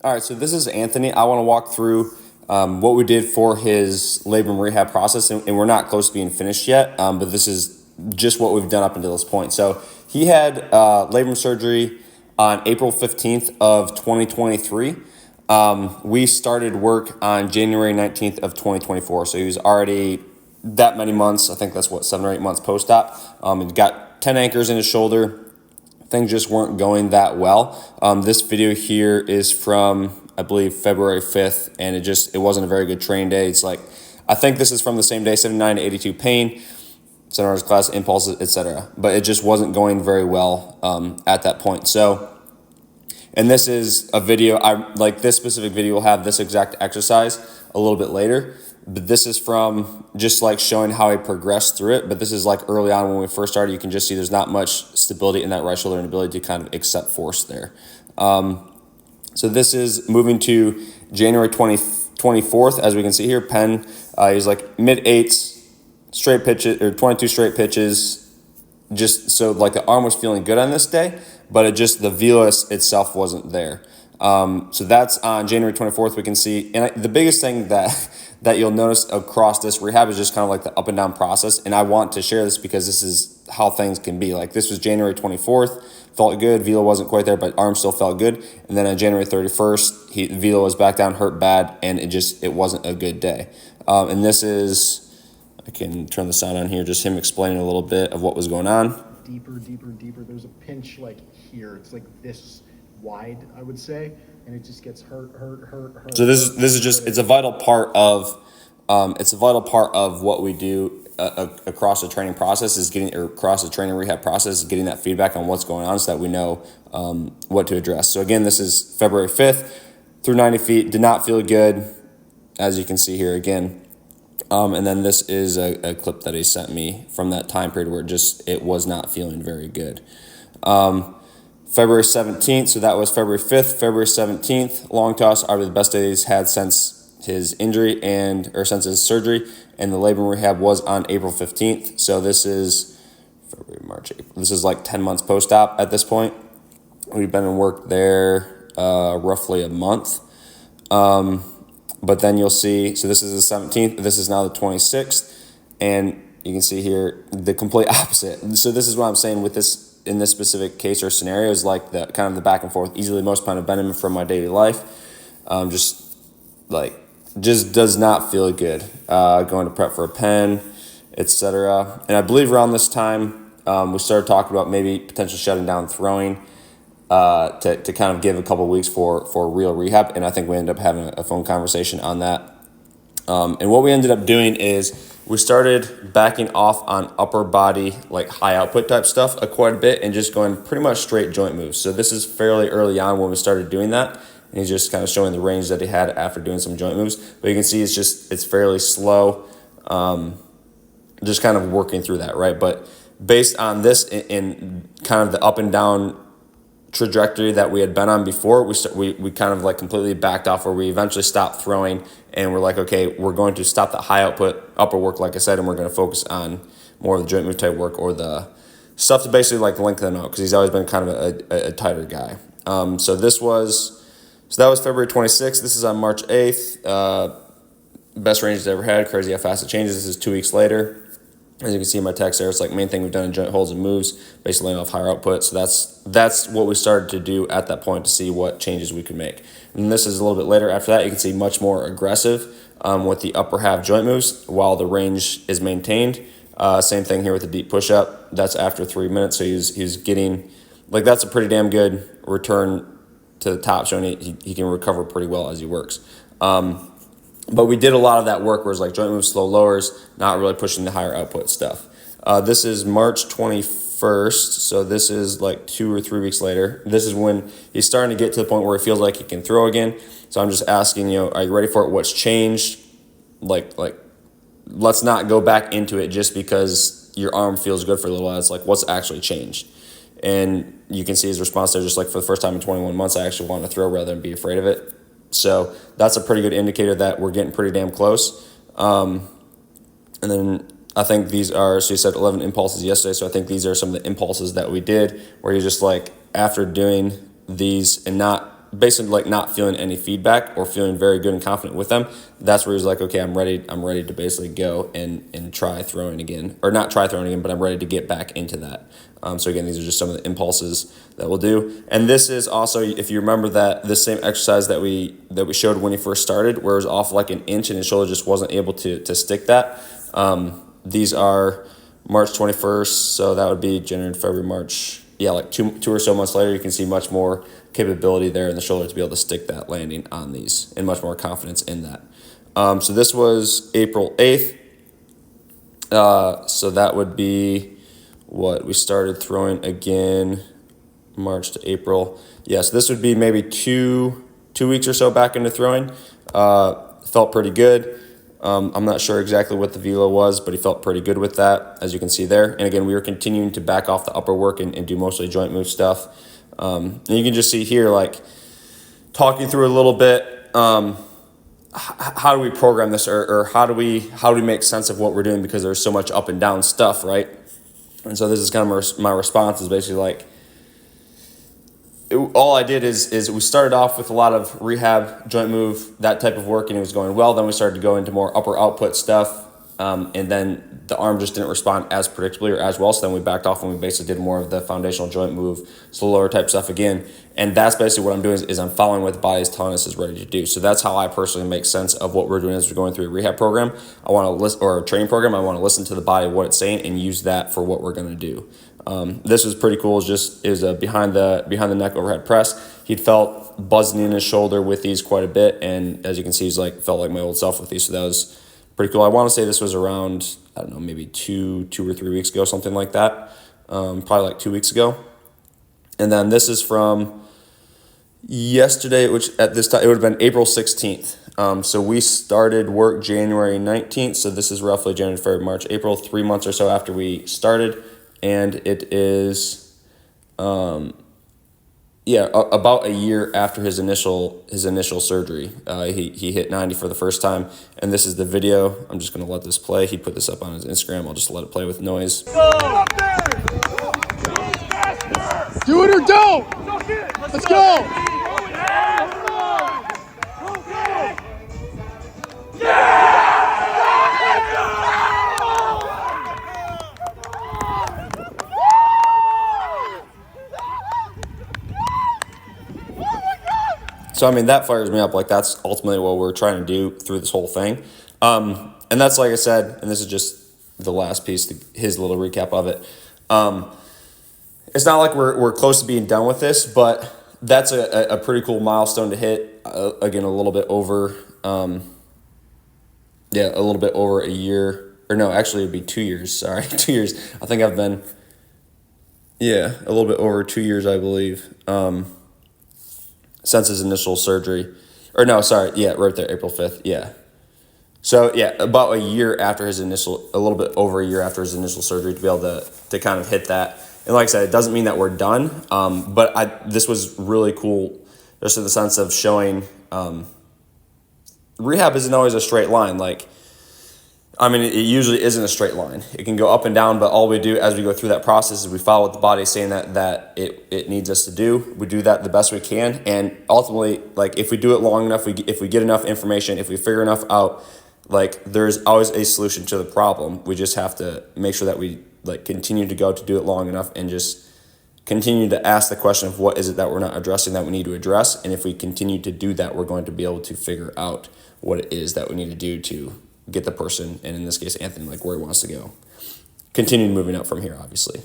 All right, so this is Anthony. I want to walk through what we did for his labrum rehab process, and we're not close to being finished yet, but this is just what we've done up until this point. So he had labrum surgery on April 15th of 2023. We started work on January 19th of 2024, so he was already that many months. I think that's 7 or 8 months post-op. He got 10 anchors in his shoulder. Things just weren't going that well. This video here is from, I believe, February 5th, and it wasn't a very good training day. It's like, I think this is from the same day, 79 to 82 pain, center arch class, impulses, etc. But it just wasn't going very well at that point. So, and this is a video, this specific video will have this exact exercise a little bit later. But this is from just like showing how I progressed through it. But this is like early on when we first started. You can just see there's not much stability in that right shoulder and ability to kind of accept force there. So this is moving to January 24th, as we can see here. Penn, he's like mid-eights, straight pitches, or 22 straight pitches. Just so like the arm was feeling good on this day, but the velus itself wasn't there. So that's on January 24th. We can see, and the biggest thing that you'll notice across this rehab is just kind of like the up and down process. And I want to share this because this is how things can be. Like this was January 24th, felt good. Velo wasn't quite there, but arm still felt good. And then on January 31st, Velo was back down, hurt bad, and it wasn't a good day. And this is, I can turn the sound on here, just him explaining a little bit of what was going on. Deeper. There's a pinch like here. It's like this wide, I would say, and it just gets hurt. So this is just, it's a vital part of what we do across the training process across the training rehab process is getting that feedback on what's going on so that we know what to address. So again, this is February 5th through 90 feet, did not feel good, as you can see here again. And then this is a clip that he sent me from that time period where it was not feeling very good. February 17th, so that was February 5th, February 17th, long toss, probably the best day he's had since his injury or since his surgery, and the labrum rehab was on April 15th. So this is February, March, April. This is like 10 months post-op at this point. We've been in work there roughly a month. But then you'll see, so this is the 17th, this is now the 26th, and you can see here the complete opposite. So this is what I'm saying with this, in this specific case or scenario, is like the kind of the back and forth, easily most pound of venom from my daily life. Just does not feel good. Going to prep for a pen, etc. And I believe around this time, we started talking about maybe potentially shutting down throwing to kind of give a couple of weeks for real rehab. And I think we ended up having a phone conversation on that. And what we ended up doing is we started backing off on upper body, like high output type stuff quite a bit and just going pretty much straight joint moves. So this is fairly early on when we started doing that. And he's just kind of showing the range that he had after doing some joint moves. But you can see it's fairly slow, just kind of working through that, right? But based on this in kind of the up and down trajectory that we had been on before, we kind of like completely backed off, where we eventually stopped throwing and we're like, okay, we're going to stop the high output upper work, like I said, and we're going to focus on more of the joint move type work or the stuff to basically like lengthen them out, because he's always been kind of a tighter guy. So that was February 26th. This is on March 8th. Best range he's ever had. Crazy how fast it changes. This is 2 weeks later. As you can see in my text there, it's like main thing we've done in joint holds and moves, basically laying off higher output. So that's what we started to do at that point to see what changes we could make. And this is a little bit later. After that, you can see much more aggressive with the upper half joint moves while the range is maintained. Same thing here with the deep push-up. That's after 3 minutes. So he's getting, like, that's a pretty damn good return to the top, showing he can recover pretty well as he works. But we did a lot of that work where it's like joint moves, slow lowers, not really pushing the higher output stuff. This is March 21st, so this is like 2 or 3 weeks later. This is when he's starting to get to the point where he feels like he can throw again. So I'm just asking, are you ready for it? What's changed? Like let's not go back into it just because your arm feels good for a little while. It's like, what's actually changed? And you can see his response there, just like, for the first time in 21 months, I actually want to throw rather than be afraid of it. So that's a pretty good indicator that we're getting pretty damn close. And then I think these are, so you said 11 impulses yesterday, so I think these are some of the impulses that we did, where you're just like, after doing these and not basically like not feeling any feedback or feeling very good and confident with them, that's where he's like, okay, I'm ready to basically go and try throwing again, or not try throwing again, but I'm ready to get back into that. So again, these are just some of the impulses that we'll do. And this is also, if you remember that the same exercise that we showed when he first started, where it was off like an inch and his shoulder just wasn't able to stick that. These are March 21st, so that would be January, February, March. Yeah, like two or so months later, you can see much more capability there in the shoulder to be able to stick that landing on these, and much more confidence in that. So this was April 8th. So that would be what we started throwing again, March to April. Yes, this would be maybe two weeks or so back into throwing. Felt pretty good. I'm not sure exactly what the velo was, but he felt pretty good with that, as you can see there. And again, we were continuing to back off the upper work and do mostly joint move stuff. And you can just see here, like, talking through a little bit, how do we program this, or how do we make sense of what we're doing, because there's so much up and down stuff, right? And so this is kind of my response is basically like, all I did is we started off with a lot of rehab, joint move, that type of work, and it was going well. Then we started to go into more upper output stuff, and then the arm just didn't respond as predictably or as well. So then we backed off and we basically did more of the foundational joint move, slower type stuff again. And that's basically what I'm doing is I'm following what the body's telling us is ready to do. So that's how I personally make sense of what we're doing as we're going through a rehab program. I want to listen, or a training program. I want to listen to the body, what it's saying, and use that for what we're going to do. This was pretty cool. It was a behind the neck overhead press. He'd felt buzzing in his shoulder with these quite a bit, and as you can see, he's felt like my old self with these. So that was pretty cool. I want to say this was around, I don't know, maybe two or 3 weeks ago, something like that. Probably like 2 weeks ago. And then this is from yesterday, which at this time it would have been April 16th. So we started work January 19th. So this is roughly January, February, March, April, 3 months or so after we started. And it is, about a year after his initial surgery. He hit 90 for the first time, and this is the video. I'm just gonna let this play. He put this up on his Instagram. I'll just let it play with noise. Do it or don't. Let's go. So, I mean, that fires me up. Like, that's ultimately what we're trying to do through this whole thing. And that's, like I said, and this is just the last piece, his little recap of it. It's not like we're close to being done with this, but that's a pretty cool milestone to hit. Again, a little bit over, a little bit over a year. Or no, actually, it'd be 2 years. Sorry, 2 years. I think I've been, a little bit over 2 years, I believe. Since his initial surgery, right there, April 5th, yeah. So, about a little bit over a year after his initial surgery to be able to kind of hit that. And like I said, it doesn't mean that we're done, but this was really cool just in the sense of showing rehab isn't always a straight line. Like, I mean, it usually isn't a straight line. It can go up and down, but all we do as we go through that process is we follow what the body is saying that it needs us to do. We do that the best we can, and ultimately, like, if we do it long enough, if we get enough information, if we figure enough out, like, there's always a solution to the problem. We just have to make sure that we continue to do it long enough and just continue to ask the question of what is it that we're not addressing that we need to address, and if we continue to do that, we're going to be able to figure out what it is that we need to do to get the person, and in this case Anthony, where he wants to go. Continue moving up from here, obviously.